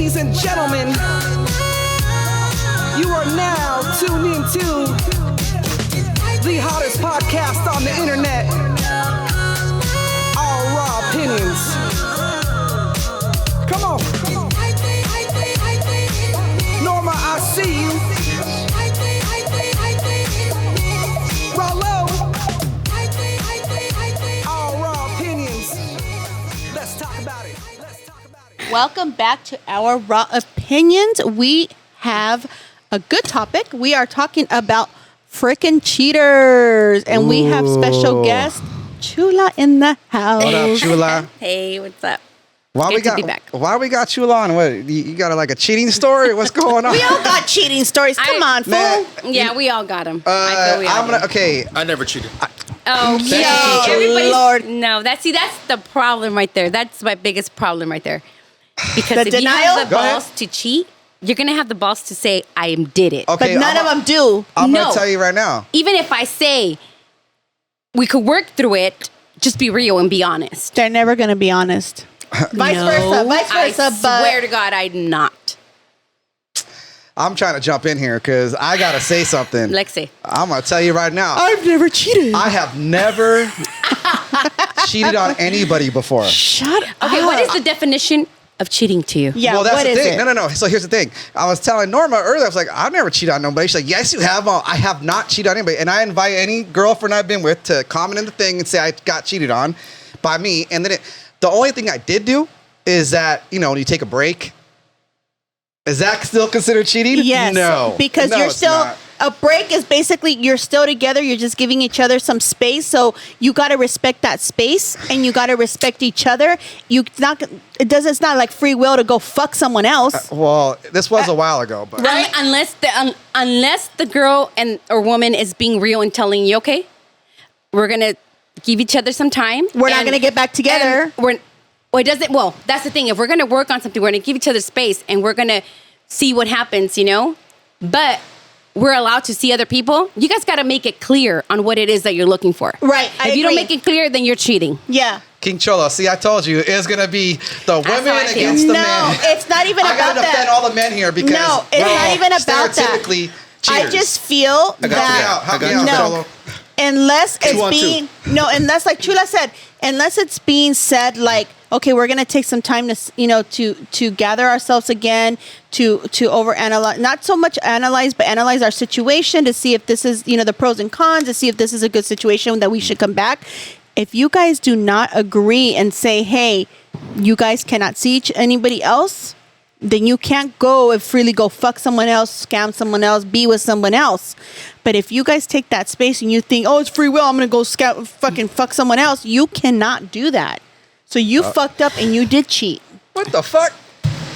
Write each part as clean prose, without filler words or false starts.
Ladies and gentlemen, you are now tuned into the hottest podcast on the internet. All raw opinions. Come on. Norma, I see you. Rollo. All raw opinions. Let's talk about it. Welcome back to our Raw Opinions. We have a good topic. We are talking about frickin' cheaters. And we have special guest, Chula, in the house. What up, Chula? Hey, what's up? Why Good to be back. we got Chula on? What, you got like a cheating story? What's going on? We all got cheating stories. Come on, fool. Man, Yeah, we all got them. I feel we all got 'em. okay. I never cheated. Oh, Thank you, yeah. teacher. Everybody's, Lord. No, that's the problem right there. That's my biggest problem right there. Because The if denial? you have the Go ahead. balls to cheat, you're gonna have the balls to say I did it. Okay, But none of them do. I'm No. gonna tell you right now. Even if I say we could work through it, just be real and be honest. They're never going to be honest. Vice versa. Vice versa. I But swear to God, I'm not. I'm trying to jump in here because I gotta say something. Lexi. I'm gonna tell you right now. I've never cheated. I have never cheated on anybody before. Shut up. Okay, what is the definition of cheating to you? Yeah, Well, that's what the is thing. it? No. So here's the thing. I was telling Norma earlier, I was like, I've never cheated on nobody. She's like, yes, you have. I have not cheated on anybody. And I invite any girlfriend I've been with to comment in the thing and say I got cheated on by me. And then the only thing I did do is that, when you take a break, is that still considered cheating? Yes. No. Because No, you're it's still, not. a break is basically you're still together. You're just giving each other some space. So you got to respect that space and you got to respect each other. It's not like free will to go fuck someone else. Well, this was a while ago, but Unless the girl or woman is being real and telling you, okay, we're gonna give each other some time. We're not gonna get back together. Well, that's the thing. If we're gonna work on something, we're gonna give each other space and we're gonna see what happens, But we're allowed to see other people. You guys got to make it clear on what it is that you're looking for. Right, I If you don't agree. make it clear, then you're cheating. Yeah. King Chola, see, I told you, it's going to be the how women I feel. against the No, men. it's not even I about gotta defend that. all the men here because No, it's we're not all even about that. stereotypically I cheaters. just feel Help me out. Help me out, no, Cholo. unless it's 2-on-2. being unless like Chula said, unless it's being said like, okay, we're gonna take some time to gather ourselves again, to overanalyze, not so much analyze, but analyze our situation to see if this is the pros and cons, to see if this is a good situation that we should come back. If you guys do not agree and say, hey, you guys cannot see anybody else, then you can't go and freely go fuck someone else, scam someone else, be with someone else. But if you guys take that space and you think, oh, it's free will, I'm going to go fucking fuck someone else, you cannot do that. So you fucked up and you did cheat. What the fuck?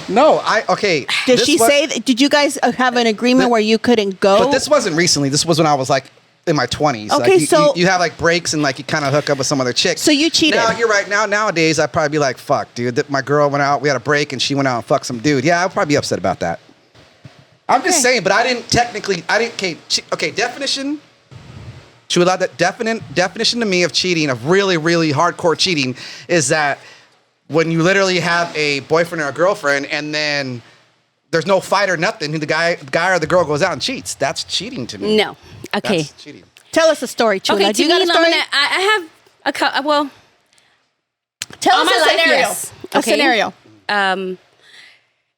No, okay. Did this she was- say that? Did you guys have an agreement where you couldn't go? But this wasn't recently. This was when I was like in my 20s. Okay, like, so- you have like breaks and like you kind of hook up with some other chicks. So you cheated. Now you're right. Nowadays I'd probably be like, fuck, dude. My girl went out. We had a break and she went out and fucked some dude. Yeah, I'd probably be upset about that. I'm just saying, but I didn't. Okay, definition. Chula, that definition to me of cheating, of really, really hardcore cheating, is that when you literally have a boyfriend or a girlfriend and then there's no fight or nothing, the guy or the girl goes out and cheats. That's cheating to me. No. Okay. That's cheating. Tell us a story, Chula. Okay, Do you to got me, a story? I have a well. Tell all us my a life, scenario. yes. A Okay. scenario.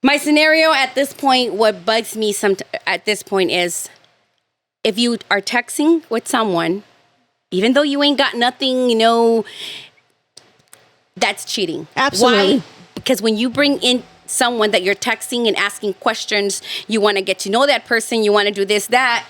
My scenario at this point, what bugs me at this point is if you are texting with someone, even though you ain't got nothing, that's cheating. Absolutely. Why? Because when you bring in someone that you're texting and asking questions, you want to get to know that person, you want to do this, that.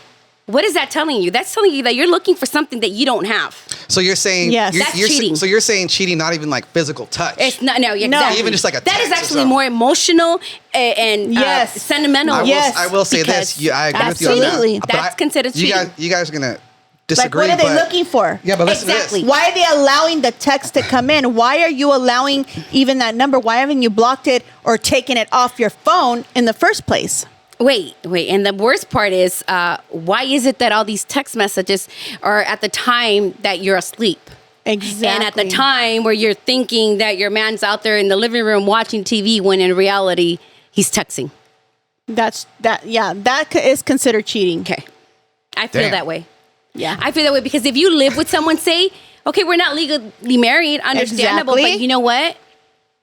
What is that telling you? That's telling you that you're looking for something that you don't have. So you're saying Yes. That's cheating. So you're saying cheating, not even like physical touch. It's not, no, exactly. Even just like a that is text or actually something. more emotional and Yes. sentimental. Yes. I will say Because this. I agree with you on absolutely. that. But That's considered You cheating. guys are gonna Like, disagree. what are they but- looking for? Yeah, but listen Exactly. to this. Why are they allowing the text to come in? Why are you allowing even that number? Why haven't you blocked it or taken it off your phone in the first place? Wait. And the worst part is, why is it that all these text messages are at the time that you're asleep? Exactly. And at the time where you're thinking that your man's out there in the living room watching TV when in reality, he's texting. That is considered cheating. Okay. I feel Damn. that way. Yeah. I feel that way because if you live with someone, say, okay, we're not legally married, understandable, Exactly. but you know what?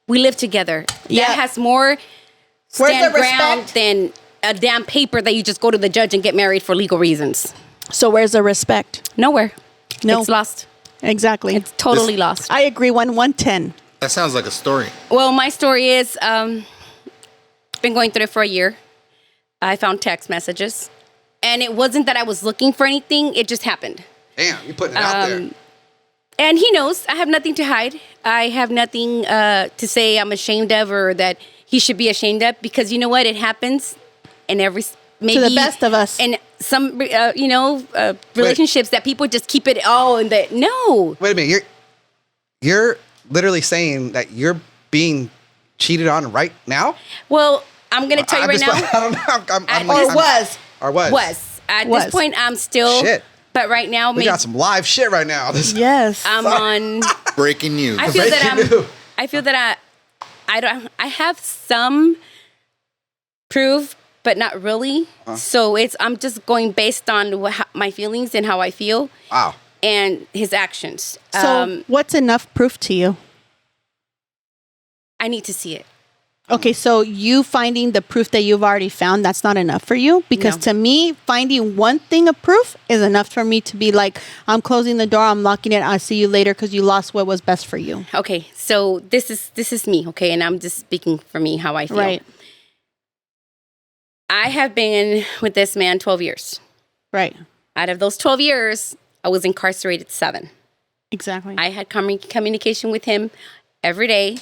We live together. Yeah. That has more Where's stand the ground respect? than a damn paper that you just go to the judge and get married for legal reasons. So where's the respect? Nowhere. No. It's lost. Exactly. It's totally lost. I agree. 110. That sounds like a story. Well, my story is, been going through it for a year. I found text messages, and it wasn't that I was looking for anything. It just happened. Damn, you putting it out there. And he knows I have nothing to hide. I have nothing to say I'm ashamed of or that he should be ashamed of, because you know what? It happens in every maybe To the best of us. And some relationships that people just keep it all in the no. Wait a minute. You're literally saying that you're being cheated on right now? Well, I'm gonna tell you right now. I don't know. Or was. Was at Was. this point I'm still. Shit. But right now, We got some live shit right now. Yes. I'm on. Breaking news. I feel that Breaking news. I feel that I don't. I have some proof, but not really. So I'm just going based on my feelings and how I feel Wow. and his actions. So what's enough proof to you? I need to see it. Okay, so you finding the proof that you've already found, that's not enough for you? Because No. to me, finding one thing of proof is enough for me to be like, I'm closing the door, I'm locking it, I'll see you later because you lost what was best for you. Okay, so this is me, okay, and I'm just speaking for me how I feel. Right. I have been with this man 12 years. Right. Out of those 12 years, I was incarcerated 7. Exactly. I had communication with him every day.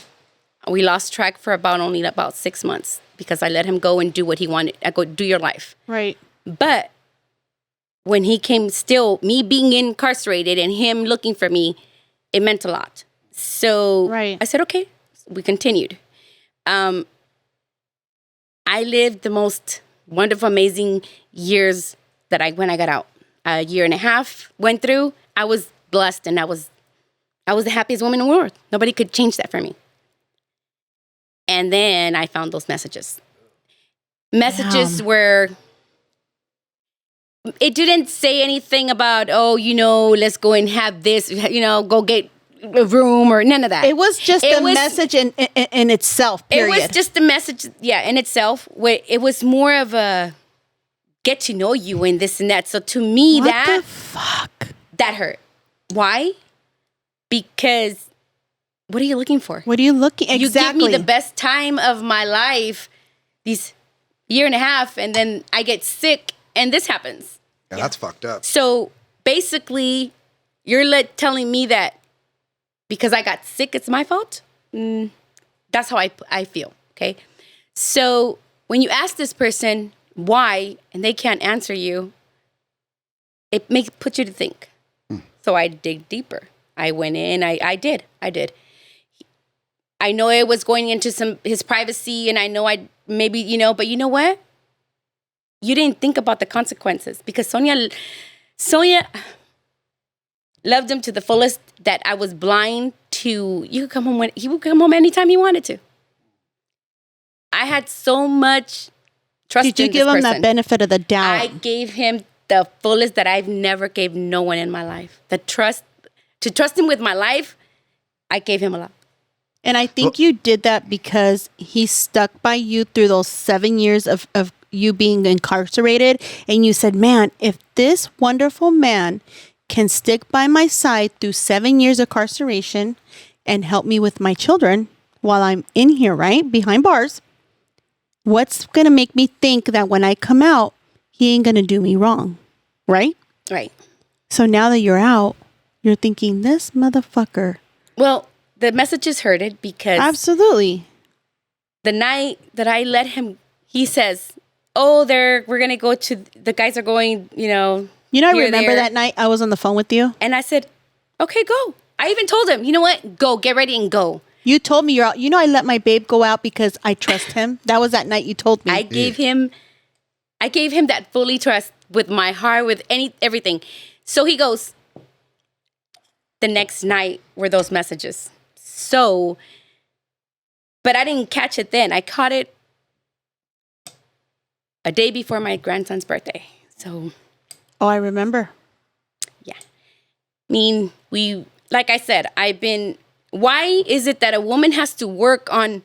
We lost track for only about 6 months because I let him go and do what he wanted. I go, do your life. right. But when he came, still me being incarcerated and him looking for me, it meant a lot. So Right. I said, okay. We continued. I lived the most wonderful, amazing years when I got out. A year and a half went through. I was blessed, and I was the happiest woman in the world. Nobody could change that for me. And then I found those messages. Messages where it didn't say anything about, let's go and have this, go get a room or none of that. It was just a message in itself, period. It was just a message, in itself. Where it was more of a get to know you and this and that. So to me, What the fuck? that hurt. Why? Because what are you looking for? What are you looking? Exactly. You give me the best time of my life, these year and a half, and then I get sick, and this happens. Yeah, that's fucked up. So basically, you're telling me that because I got sick, it's my fault? That's how I feel, okay? So when you ask this person why, and they can't answer you, it puts you to think. So I dig deeper. I went in, I did. I know it was going into his privacy, and I know but you know what? You didn't think about the consequences because Sonia loved him to the fullest that I was blind to. He would come home anytime he wanted to. I had so much trust in this person. Did you give him that benefit of the doubt? I gave him the fullest that I've never gave no one in my life. To trust him with my life, I gave him a lot. And I think you did that because he stuck by you through those 7 years of you being incarcerated. And you said, man, if this wonderful man can stick by my side through 7 years of incarceration and help me with my children while I'm in here, right, behind bars, what's going to make me think that when I come out, he ain't going to do me wrong, right? Right. So now that you're out, you're thinking, this motherfucker. Well, the messages hurted because Absolutely. the night that I let him, he says, we're going to go to, the guys are going, You know, I here, remember there. that night I was on the phone with you. And I said, okay, go. I even told him, you know what? Go, get ready and go. You told me you're out. You know, I let my babe go out because I trust him. That was that night you told me. I gave him that fully trust with my heart, with everything. So he goes, the next night were those messages. So, but I didn't catch it then. I caught it a day before my grandson's birthday. So, Oh, I remember. yeah. I mean, like I said, why is it that a woman has to work on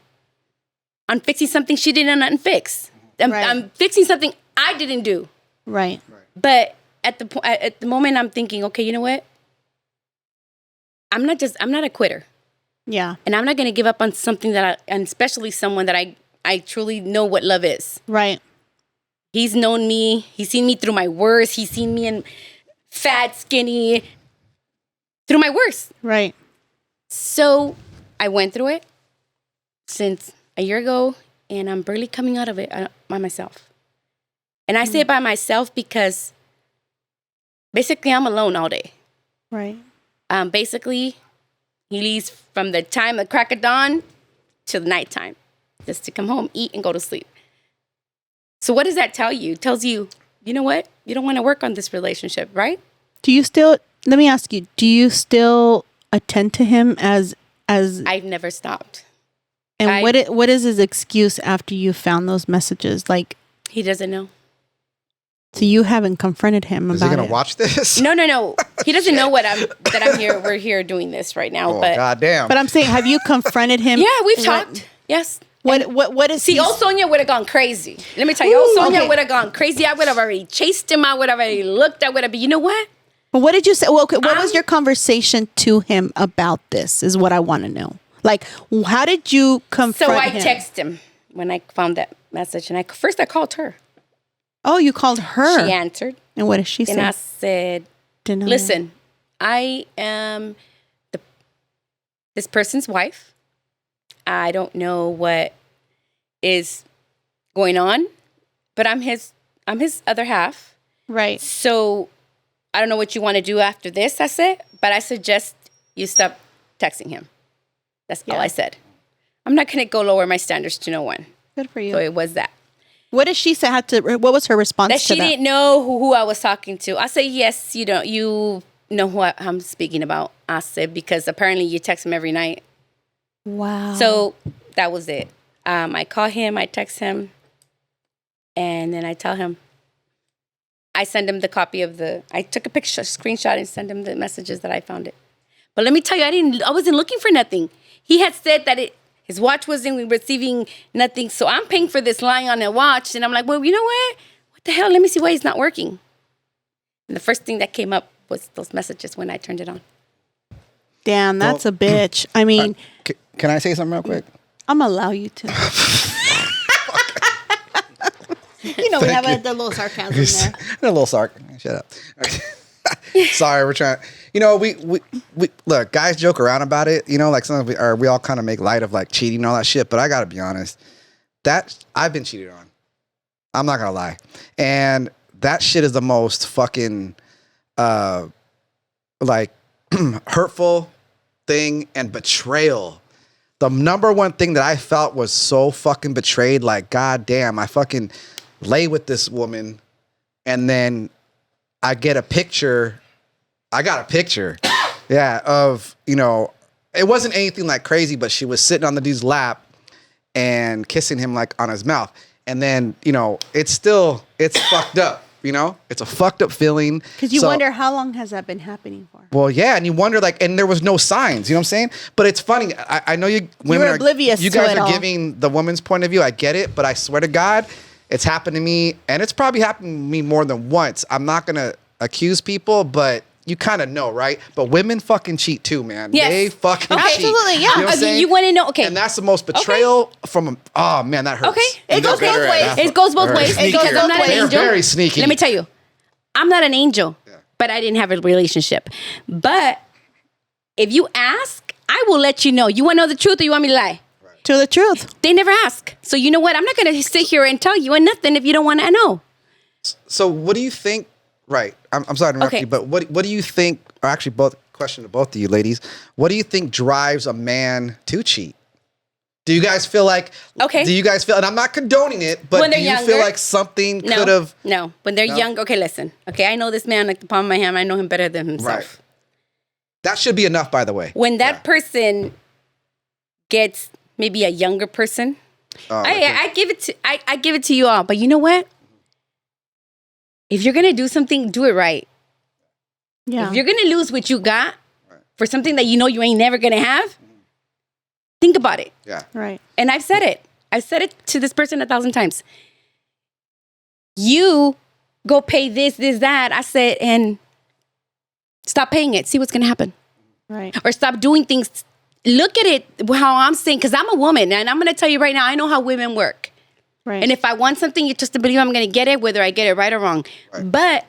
fixing something she didn't fix? Right. I'm fixing something I didn't do. Right. But at the moment, I'm thinking, okay, you know what? I'm not a quitter. Yeah. And I'm not going to give up on something and especially someone that I truly know what love is. Right. He's known me. He's seen me through my worst. He's seen me in fat, skinny, through my worst. Right. So I went through it since a year ago, and I'm barely coming out of it by myself. And I say it by myself because basically I'm alone all day. Right. Basically, he leaves from the time the crack of dawn to the nighttime just to come home, eat, and go to sleep. So what does that tell you? It tells you, you know what? You don't want to work on this relationship, right? Do you still, let me ask you, do you still attend to him as I've never stopped. and what is his excuse after you found those messages? Like, He doesn't know. so you haven't confronted him Is about he gonna it? watch this? No. He doesn't know that I'm here. We're here doing this right now. Oh, but goddamn. But I'm saying, have you confronted him? yeah, we've talked. Yes. What is See, he? old Sonia would have gone crazy. Let me tell you, old Sonia okay. would have gone crazy. I would have already chased him. I would have already looked. I would have. But you know what? What did you say? Well, okay, what was your conversation to him about this? Is what I want to know. Like, how did you confront So I him? texted him when I found that message, and first I called her. Oh, you called her. She answered, And what did she and I say? said, Deny. "Listen, I am this person's wife. I don't know what is going on, but I'm his other half. Right. So I don't know what you want to do after this," I said, "but I suggest you stop texting him." That's all I said. I'm not going to go lower my standards to no one. Good for you. So it was that. What did she say? What was her response That to she that? didn't know who I was talking to. I said, yes, you know who I'm speaking about. I said, because apparently you text him every night. Wow. So that was it. I call him, I text him, and then I tell him. I send him the copy of I took a picture, screenshot, and send him the messages that I found it. But let me tell you, I wasn't looking for nothing. He had said that his watch wasn't receiving nothing, so I'm paying for this lying on a watch, and I'm like, well, you know what? What the hell? Let me see why it's not working. And the first thing that came up was those messages when I turned it on. Damn, that's a bitch. I mean, Can I say something real quick? I'm gonna allow you to. You know, we have a little sarcasm there. A little sarc. Shut up. Sorry, we're trying. You know, we look, guys joke around about it. You know, like we all kind of make light of like cheating and all that shit. But I gotta be honest, that I've been cheated on. I'm not gonna lie, and that shit is the most fucking like hurtful thing and betrayal. The number one thing that I felt was so fucking betrayed. Like, goddamn, I fucking lay with this woman, and then I get a picture. I got a picture, yeah, of, you know, it wasn't anything like crazy, but she was sitting on the dude's lap and kissing him like on his mouth. And then, you know, it's fucked up, you know? It's a fucked up feeling. Because you wonder, how long has that been happening for? Well, yeah, and you wonder, like, and there was no signs, you know what I'm saying? But it's funny. I know women are oblivious you to guys it are all. giving the woman's point of view. I get it, but I swear to God, it's happened to me, and it's probably happened to me more than once. I'm not gonna accuse people, but you kind of know, right? But women fucking cheat too, man. Yes. They fucking cheat. Absolutely, yeah. You know what I'm saying? You want to know? Okay. And that's the most betrayal from oh man, that hurts. Okay. It goes both ways. It goes both ways. It goes Because I'm both not an ways. angel. Very sneaky. Let me tell you, I'm not an angel, but I didn't have a relationship. But if you ask, I will let you know. You want to know the truth, or you want me to lie? To the truth. They never ask. So you know what? I'm not going to sit here and tell you and nothing if you don't want to know. So what do you think? Right. I'm sorry to interrupt Okay. you, but what do you think? Or actually, question to both of you ladies. What do you think drives a man to cheat? Do you guys feel like? Okay. Do you guys feel? And I'm not condoning it, but When do they're you feel younger? like something No. could have? No. When they're No? young. Okay, listen. Okay, I know this man like the palm of my hand. I know him better than himself. Right. That should be enough, by the way. When that person gets maybe a younger person, Oh, I give it to you all. But you know what? if you're gonna do something, do it right. Yeah. If you're gonna lose what you got for something that you know you ain't never gonna have, think about it. Yeah. Right. And I've said it. I've said it to this person 1,000 times. You go pay this, that. I said, and stop paying it. See what's gonna happen. Right. Or stop doing things. Look at it how I'm saying, because I'm a woman, and I'm gonna tell you right now, I know how women work. Right. And if I want something, you just to believe I'm gonna get it, whether I get it right or wrong. Right. But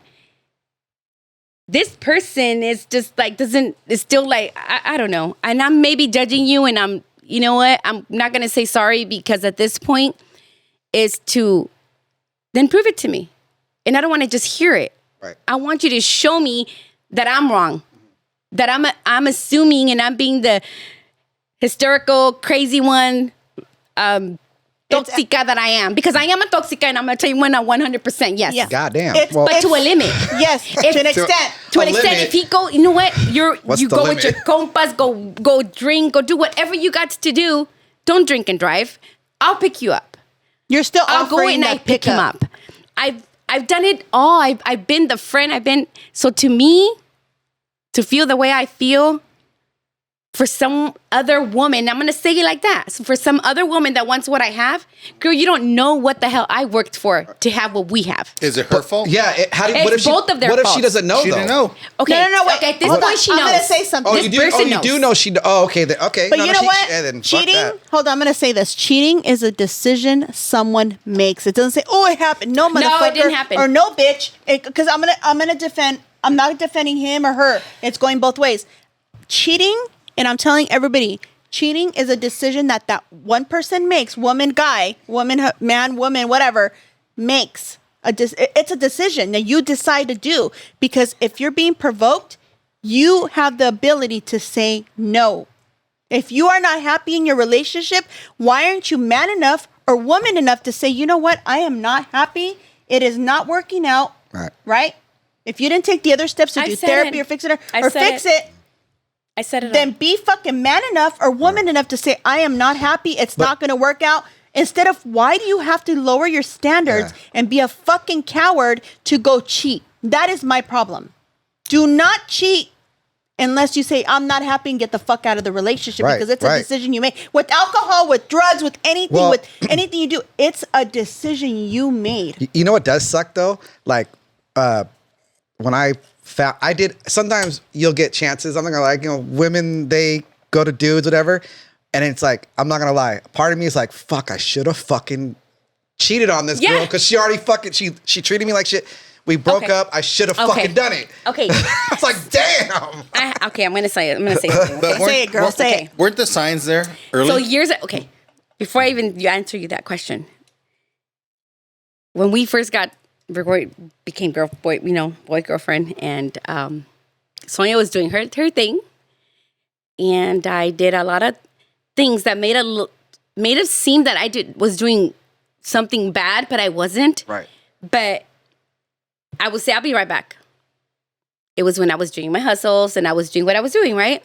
this person is just like is still like I don't know, and I'm maybe judging you, and I'm you know what, I'm not gonna say sorry because at this point is to then prove it to me, and I don't want to just hear it. Right. I want you to show me that I'm wrong, that I'm assuming, and I'm being the hysterical, crazy one. Toxica that I am, because I am a toxica, and I'm gonna tell you when I'm 100% yes. Yeah. Goddamn. It's- But to a limit. Yes, to an extent. To an A extent, limit. if he go, you know what? What's You the go limit? with your compas, go drink, go do whatever you got to do. Don't drink and drive. I'll pick you up. You're still I'll go offering and that I pick him pickup. up. I've done it all. I've been the friend. So to me, to feel the way I feel for some other woman, I'm going to say it like that. So for some other woman that wants what I have, girl, you don't know what the hell I worked for to have what we have. Is it her fault? Yeah. What It's if both of their What if she faults. doesn't know She though? didn't know. Okay. No, wait. Okay, at this Hold point, on. she I'm knows. gonna say something. Oh, This you do. person Oh, you knows. do know she. Oh, okay. Okay. But No, you no, know what? Then fuck Cheating. that. Hold on, I'm gonna say this. Cheating is a decision someone makes. It doesn't say, "Oh, it happened." No, motherfucker. it didn't happen. Or no, bitch. Because I'm gonna defend. I'm not defending him or her. It's going both ways. Cheating, and I'm telling everybody, cheating is a decision that one person makes. Woman, guy, woman, man, woman, whatever, makes. It's a decision that you decide to do, because if you're being provoked, you have the ability to say no. If you are not happy in your relationship, why aren't you man enough or woman enough to say, you know what, I am not happy. It is not working out. Right. Right? If you didn't take the other steps to I do said therapy it. or fix it I or said fix it, I said it then all. be fucking man enough or woman enough to say, I am not happy. It's not going to work out. Instead of, why do you have to lower your standards and be a fucking coward to go cheat? That is my problem. Do not cheat unless you say, I'm not happy, and get the fuck out of the relationship, Right, because it's a right. decision you make. With alcohol, with drugs, with anything, Well- with anything you do, it's a decision you made. You know what does suck though? Like, when I did, sometimes you'll get chances. I'm not gonna lie, women, they go to dudes, whatever. And it's like, I'm not gonna lie. Part of me is like, fuck, I should have fucking cheated on this girl, because she already fucking, she treated me like shit. We broke Okay. up. I should have Okay. fucking done it. Okay. I was like, damn. Okay, I'm gonna say it. I'm gonna say something. But Okay? Say it, girl. Say okay. it. Weren't the signs there early? So okay, before I even answer you that question, when we first became boy girlfriend, and Sonia was doing her thing, and I did a lot of things that made it seem that I was doing something bad, but I wasn't. Right. But I would say, I'll be right back. It was when I was doing my hustles and I was doing what I was doing, right?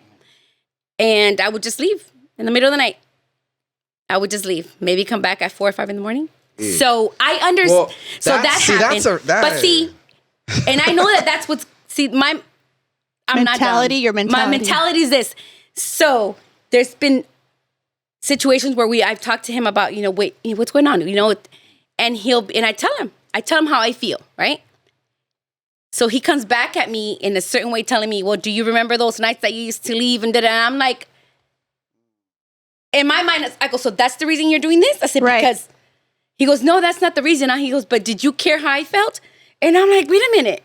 And I would just leave in the middle of the night. I would just leave. Maybe come back at 4 or 5 in the morning. So I understand. Well, So that happened. But see, and I know that's what's, I'm Mentality, not dumb. your mentality. My mentality is this. So there's been situations where I've talked to him about, wait, what's going on? And I tell him how I feel, right? So he comes back at me in a certain way, telling me, well, do you remember those nights that you used to leave? And I'm like, in my mind, I go, so that's the reason you're doing this? I said, Right. because he goes, no, that's not the reason. He goes, but did you care how I felt? And I'm like, wait a minute.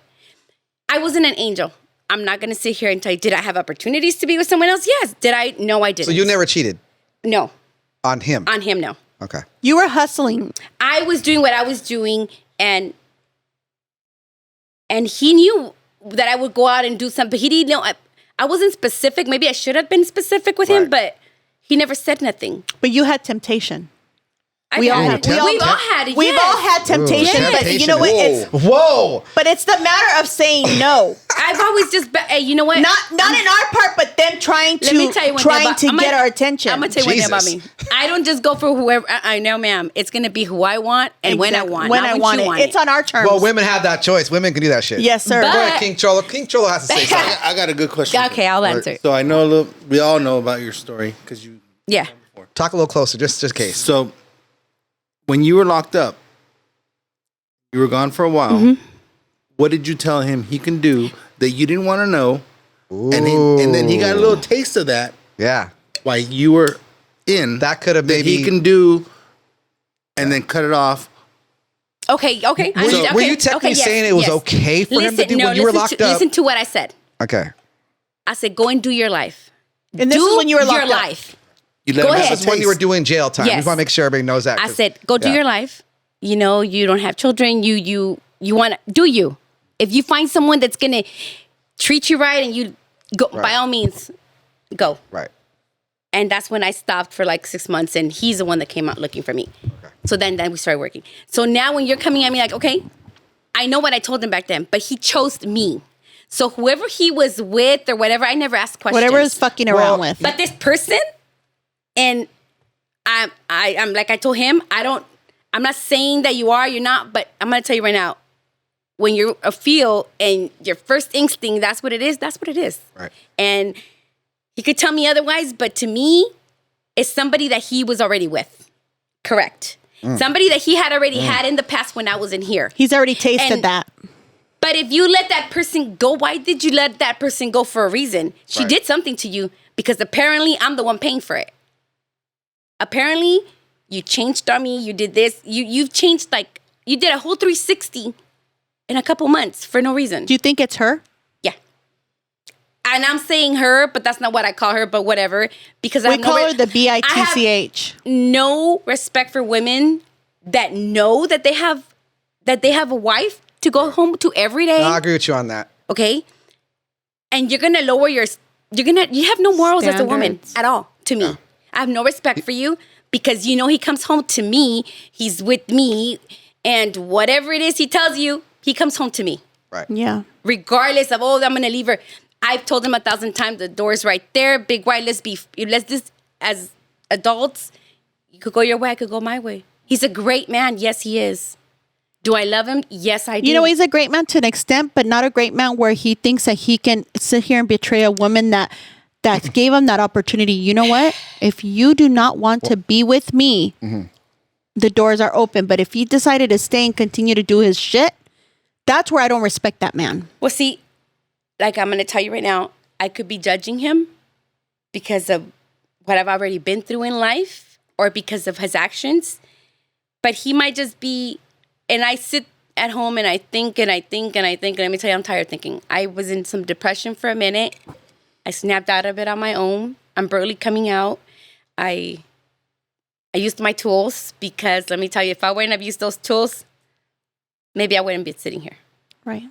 I wasn't an angel. I'm not going to sit here and tell you, did I have opportunities to be with someone else? Yes. Did I? No, I didn't. So you never cheated No. on him? On him, no. Okay. You were hustling. I was doing what I was doing, and he knew that I would go out and do something, but he didn't know. I wasn't specific. Maybe I should have been specific with him, Right. but he never said nothing. But you had temptation. We all had have. it. We've all had it. We've yes. all had temptation, Ooh, but you know what? It's Whoa. but it's the matter of saying no. I've always just, hey, you know what? Not in our part, but them trying Let me tell you to one thing about- get our attention. I'm gonna tell you one thing about me. I don't just go for whoever. I know, ma'am. It's gonna be who I want and when I want. When not I want you it. want It's on our terms. Well, women have that choice. Women can do that shit. Yes, sir. But- Go ahead, King Cholo. King Cholo has to say something. I got a good question. Okay, I'll answer it. So I know a little. We all know about your story because you. Yeah. Talk a little closer, just in case. So when you were locked up, you were gone for a while. Mm-hmm. What did you tell him he can do that you didn't want to know? And then he got a little taste of that Yeah. while you were in. That could have that maybe. he can do, and then cut it off. Okay. Were you technically saying it was okay for him to do when you were locked up? Listen to what I said. Okay. I said, go and do your life. And this is when you were locked your up. life. You let Go him have ahead. a That's when you were doing jail time. Yes. We just want to make sure everybody knows that. I 'cause- said, go do yeah. your life. You know, you don't have children. You want to do you. If you find someone that's gonna treat you right and you go, by all means, go. Right. And that's when I stopped for like 6 months, and he's the one that came out looking for me. Okay. So then we started working. So now when you're coming at me like, okay, I know what I told him back then, but he chose me. So whoever he was with or whatever, I never asked questions. Whatever is fucking around with. But this person, and I'm like I told him, I'm not saying that you're not, but I'm gonna tell you right now, when you're a feel and your first instinct, that's what it is. Right. And he could tell me otherwise, but to me, it's somebody that he was already with. Correct. Somebody that he had already had in the past when I was in here. He's already tasted And- that. But if you let that person go, why did you let that person go for a reason? She Right. did something to you because apparently I'm the one paying for it. Apparently, you changed on me. You did this. You've changed, like, you did a whole 360 in a couple months for no reason. Do you think it's her? Yeah. And I'm saying her, but that's not what I call her, but whatever. Because I We have no call re- her the I have BITCH. no respect for women that know that they have a wife to go home to every day. No, I agree with you on that. Okay? And you're gonna lower you have no morals as a woman Standards. at all to me. I have no respect for you because you know he comes home to me, he's with me, and whatever it is he tells you, he comes home to me. Right. Yeah. Regardless of, I'm gonna leave her. I've told him 1,000 times, the door's right there, big white, let's this as adults, you could go your way, I could go my way. He's a great man, yes he is. Do I love him? Yes, I do. You know, he's a great man to an extent, but not a great man where he thinks that he can sit here and betray a woman that gave him that opportunity. You know what? If you do not want to be with me, the doors are open. But if he decided to stay and continue to do his shit, that's where I don't respect that man. Well, see, like I'm going to tell you right now, I could be judging him because of what I've already been through in life or because of his actions. But he might just be, and I sit at home and I think and I think and I think, and let me tell you, I'm tired of thinking. I was in some depression for a minute. I snapped out of it on my own. I'm barely coming out. I used my tools because let me tell you, if I wouldn't have used those tools, maybe I wouldn't be sitting here. Right.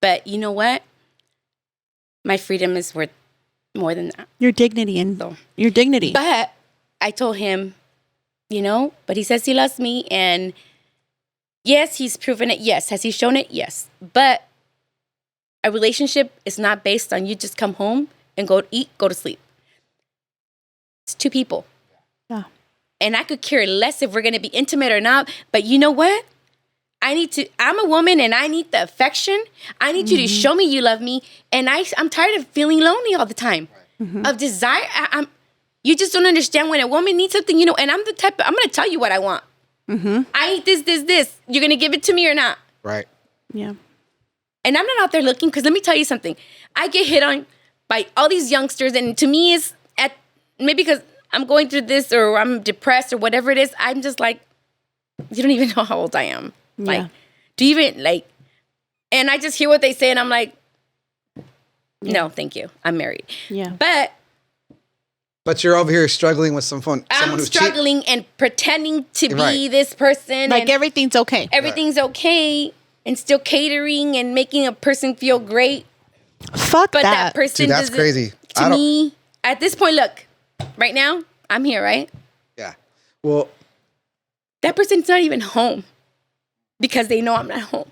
But you know what? My freedom is worth more than that. Your dignity and So- your dignity. But I told him, but he says he loves me. And yes, he's proven it. Yes. Has he shown it? Yes. But a relationship is not based on you just come home and go eat, go to sleep. It's two people. Yeah. And I could care less if we're going to be intimate or not. But you know what? I'm a woman and I need the affection. I need you to show me you love me. And I'm tired of feeling lonely all the time. Of desire. You just don't understand when a woman needs something, and I'm the type I'm going to tell you what I want. I need this. You're going to give it to me or not? Right. Yeah. And I'm not out there looking, because let me tell you something. I get hit on by all these youngsters, and to me, it's maybe because I'm going through this or I'm depressed or whatever it is, I'm just like, you don't even know how old I am. Yeah. Like, do you even, like, and I just hear what they say, and I'm like, no, thank you. I'm married. Yeah. But you're over here struggling with someone I'm who's struggling and pretending to be Right. this person. Like and everything's okay. everything's okay, and still catering and making a person feel great. Fuck But that, cheap. person Dude, that's doesn't- crazy. To me, at this point, look, right now, I'm here, right? Yeah. Well, that person's not even home because they know I'm not home.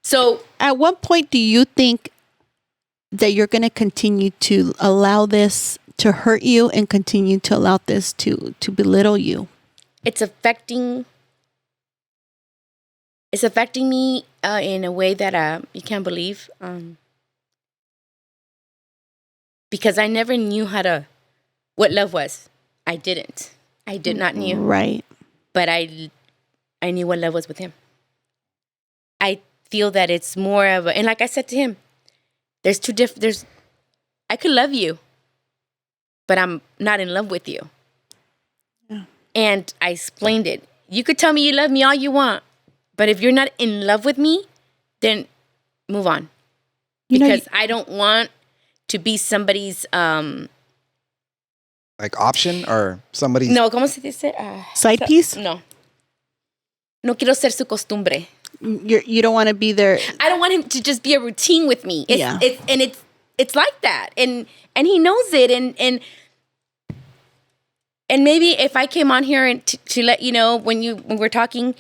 So at what point do you think that you're going to continue to allow this to hurt you and continue to allow this to belittle you? it's affecting me in a way that you can't believe. Because I never knew what love was. I didn't. I did not knew. Right. But I knew what love was with him. I feel that it's more of and like I said to him, I could love you, but I'm not in love with you. Yeah. And I explained it. You could tell me you love me all you want, but if you're not in love with me, then move on. Because I don't want to be somebody's Like option or somebody's. no, ¿cómo se dice? Side piece? No. No quiero ser su costumbre. You don't want to be there. I don't want him to just be a routine with me. It's like that, and he knows it, and maybe if I came on here and to let you know when we're talking,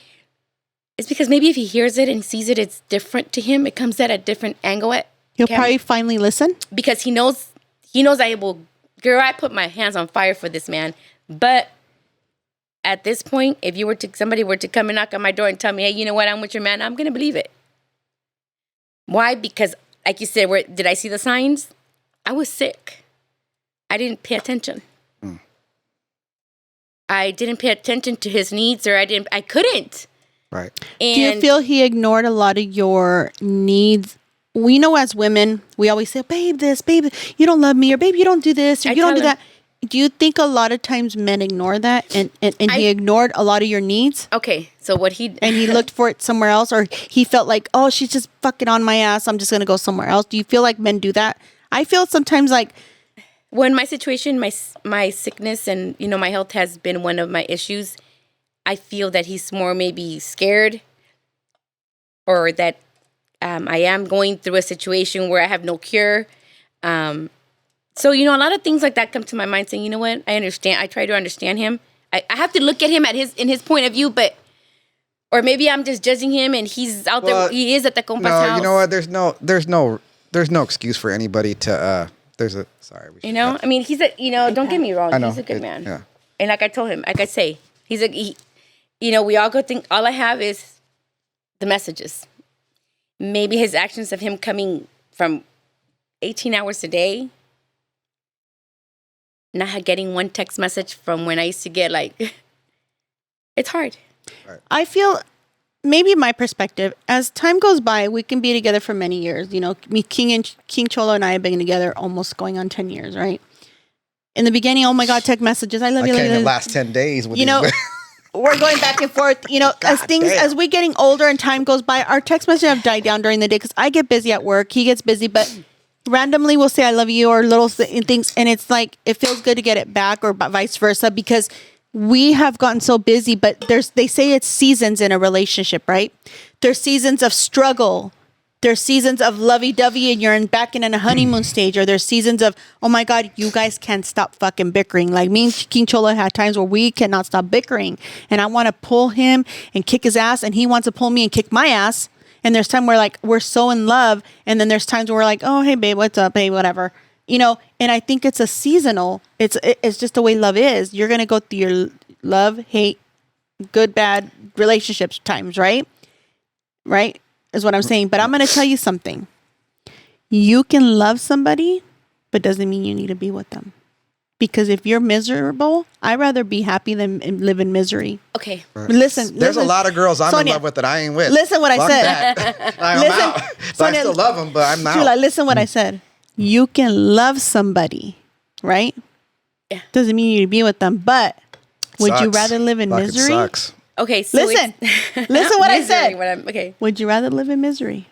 it's because maybe if he hears it and sees it, it's different to him. It comes at a different angle. He'll probably finally listen because he knows I will. Girl, I put my hands on fire for this man, but. At this point, if somebody were to come and knock on my door and tell me, hey, you know what, I'm with your man, I'm going to believe it. Why? Because, like you said, did I see the signs? I was sick. I didn't pay attention. I didn't pay attention to his needs, or I couldn't. Right. Do you feel he ignored a lot of your needs? We know as women, we always say, babe, you don't love me, or babe, you don't do this, or you don't do that. Do you think a lot of times men ignore that and he ignored a lot of your needs? Okay, so and he looked for it somewhere else, or he felt like, oh, she's just fucking on my ass, I'm just going to go somewhere else. Do you feel like men do that? I feel sometimes like... When my situation, my sickness and, my health has been one of my issues, I feel that he's more maybe scared or that I am going through a situation where I have no cure. So, a lot of things like that come to my mind saying, you know what, I understand. I try to understand him. I have to look at him in his point of view, or maybe I'm just judging him and he's out there. He is at the compa's house. You know what? There's no excuse for anybody to, sorry. I mean, he's don't get me wrong. I know. He's a good man. Yeah. And like I told him, like I say, we all go think all I have is the messages. Maybe his actions of him coming from 18 hours a day, not getting one text message from when I used to get it's hard. Right. I feel maybe my perspective, as time goes by, we can be together for many years. King Chula and I have been together almost going on 10 years, right? In the beginning, oh my God, text messages. I love you. I can't even last 10 days. With we're going back and forth. As we're getting older and time goes by, our text messages have died down during the day because I get busy at work. He gets busy, but randomly we'll say I love you or little things, and it's like it feels good to get it back, or vice versa, because we have gotten so busy. But they say it's seasons in a relationship, right? There's seasons of struggle, there's seasons of lovey-dovey and you're back in a honeymoon stage, or there's seasons of, oh my God, you guys can't stop fucking bickering. Like me and King Chola had times where we cannot stop bickering, and I want to pull him and kick his ass, and he wants to pull me and kick my ass. And there's time where we're so in love, and then there's times where we're like, oh, hey babe, what's up, babe, whatever, and I think it's a seasonal. It's just the way love is. You're gonna go through your love, hate, good, bad relationships times, right? Right is what I'm saying. But I'm gonna tell you something. You can love somebody, but doesn't mean you need to be with them. Because if you're miserable, I'd rather be happy than live in misery. Okay. Right. Listen. There's a lot of girls I'm Sonia, in love with that I ain't with. Listen what Fuck I said. That. I'm out. But Sonia, I still love them, but I'm out. Chula, listen what I said. You can love somebody, right? Yeah. Doesn't mean you need to be with them, but would you Sucks. rather live in Fucking misery? Sucks. Okay. So Listen what I said. Okay. Would you rather live in misery?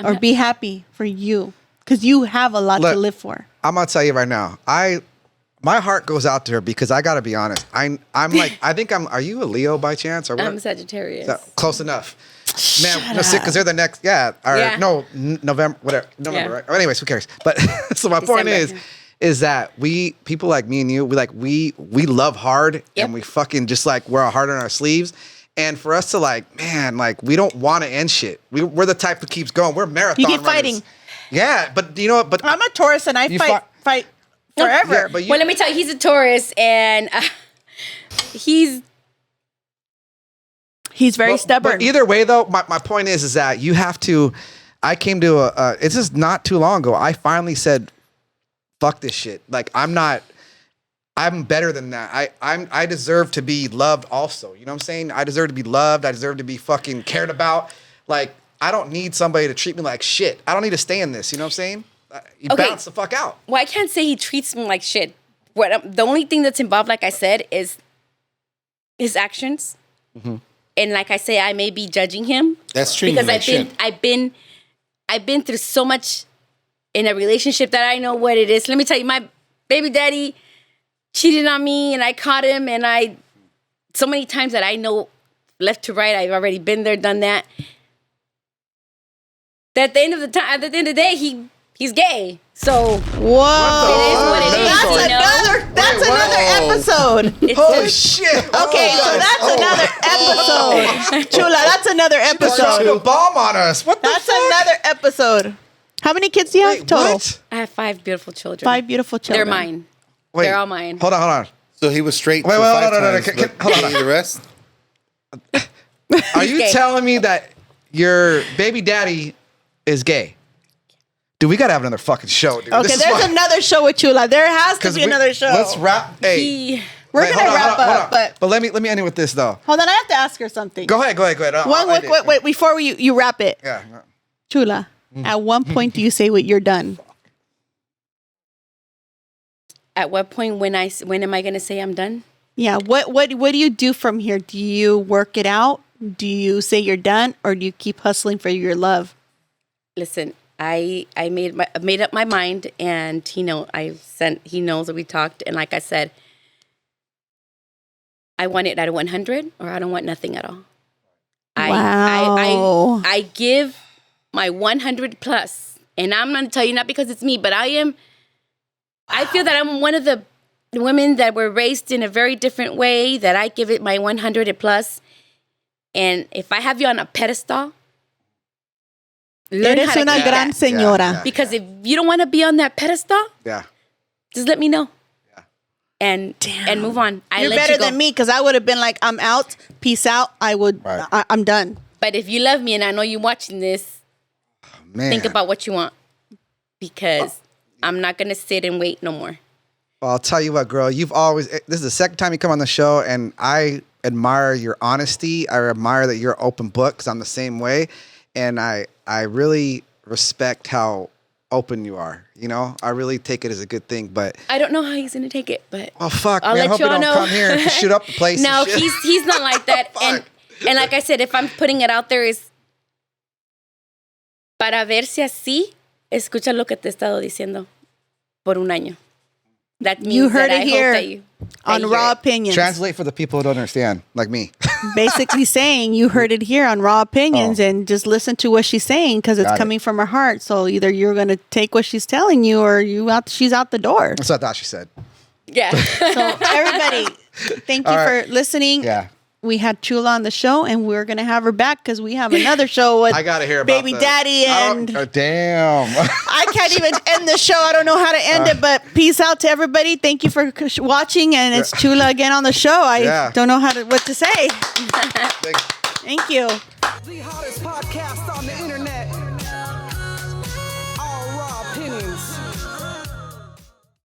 Or be happy for you? Because you have a lot to live for. I'm gonna tell you right now. My heart goes out to her because I gotta be honest. I'm like, are you a Leo by chance? Or what? I'm Sagittarius. Close enough. Man, because they're the next, November, whatever. November, right? Anyways, who cares? But so my point December. is, is that people like me and you, we love hard and we fucking just like wear our heart on our sleeves. And for us to like, man, like we don't want to end shit. We're the type that keeps going. We're marathon You keep runners. fighting. Yeah, but you know what? But I'm a Taurus and I fight forever. Yeah, but Well, let me tell you, he's a Taurus, and he's very stubborn. But either way, though, my point is that you have to. I came to it's just not too long ago. I finally said, "Fuck this shit." Like I'm better than that. I deserve to be loved also. You know what I'm saying? I deserve to be loved. I deserve to be fucking cared about. Like I don't need somebody to treat me like shit. I don't need to stay in this. You know what I'm saying? You bounce the fuck out. Well, I can't say he treats me like shit. The only thing that's involved, like I said, is his actions. Mm-hmm. And like I say, I may be judging him. That's treating because him like shit. I've been through so much in a relationship that I know what it is. Let me tell you, my baby daddy cheated on me, and I caught him, and so many times that I know left to right, I've already been there, done that. At the end of the day, he's gay. So whoa, it is what it is. That's another episode. Holy shit! Okay, so that's another episode. Chula, that's another Dropped episode. a bomb on us. What the That's fuck? another episode. How many kids do you have total? What? I have 5 beautiful children. 5 beautiful children. They're mine. Wait, They're all mine. Hold on. So he was straight Wait, for wait, 5 no. times, Hold but on. the rest? Are you gay. telling me that your baby daddy is gay? Dude, we gotta have another fucking show, dude. Okay, there's another show with Chula. There has to be another show. Let's wrap. Hey, We're wait, gonna hold on, wrap hold on. up, but let me end it with this though. hold on, I have to ask her something. Go ahead. Wait, before you wrap it. Yeah. Chula, at one point do you say what you're done? At what point when am I gonna say I'm done? Yeah. What do you do from here? Do you work it out? Do you say you're done, or do you keep hustling for your love? Listen, I made up my mind, and he knows that we talked, and like I said, I want it at 100, or I don't want nothing at all. Wow. I give my 100 plus, and I'm gonna tell you, not because it's me, but I feel that I'm one of the women that were raised in a very different way, that I give it my 100 plus. And if I have you on a pedestal, learn Eres how to una keep gran that. señora. Yeah. Because if you don't want to be on that pedestal, Yeah. just let me know. Yeah. And move on. You're better than me, because I would have been like, I'm out, peace out. Right. I'm done. But if you love me, and I know you're watching this, Man. think about what you want. Because I'm not going to sit and wait no more. Well, I'll tell you what, girl. This is the second time you come on the show, and I admire your honesty. I admire that you're an open book, because I'm the same way. And I really respect how open you are. You know, I really take it as a good thing. But I don't know how he's going to take it, but oh fuck, I'll man! I let hope you y'all don't know. come here and shoot up the place. No, and shit. he's not like that. and like I said, if I'm putting it out there, is para ver si así escucha lo que te he estado diciendo por un año. That means You heard that it I here hope that you on hear Raw it. Opinions. Translate for the people who don't understand, like me. Basically saying you heard it here on Raw Opinions, Oh. and just listen to what she's saying, because it's Got it. coming from her heart. So either you're going to take what she's telling you, or she's out the door. That's what I thought she said. Yeah. So everybody, thank you All right. for listening. Yeah. We had Chula on the show, and we're going to have her back because we have another show with I gotta hear about Baby the- Daddy. And Oh, damn. I can't even end the show. I don't know how to end it, but peace out to everybody. Thank you for watching, and it's Chula again on the show. I don't know what to say. Thank you. The hottest podcast